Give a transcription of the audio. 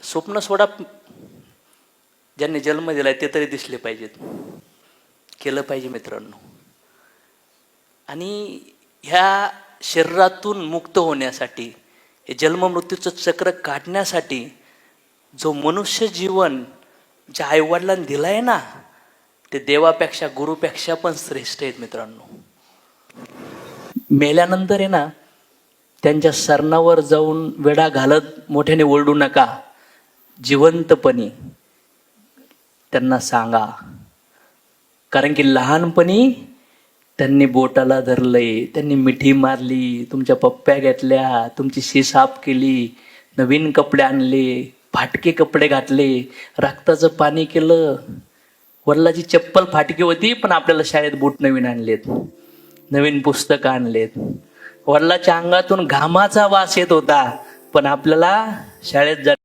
स्वप्न सोडा, ज्यांनी जन्म दिलाय ते तरी दिसले पाहिजेत, केलं पाहिजे मित्रांनो. आणि ह्या शरीरातून मुक्त होण्यासाठी, हे जन्ममृत्यूचं चक्र काढण्यासाठी जो मनुष्य जीवन ज्या आईवडिलांनी दिलं आहे ना, ते देवापेक्षा गुरुपेक्षा पण श्रेष्ठ आहेत मित्रांनो. मेल्यानंतर आहे ना, त्यांच्या सरणावर जाऊन वेढा घालत मोठ्याने ओरडू नका. जिवंतपणी त्यांना सांगा, कारण की लहानपणी त्यांनी बोटाला धरलंय, त्यांनी मिठी मारली, तुमच्या पप्प्या घेतल्या, तुमची शी साफ केली, नवीन कपडे आणले, फाटके कपडे घातले, रक्ताचं पाणी केलं. वडिलाची चप्पल फाटकी होती पण आपल्याला शाळेत बूट नवीन आणलेत, नवीन पुस्तकं आणलेत. वडिलाच्या अंगातून घामाचा वास येत होता पण आपल्याला शाळेत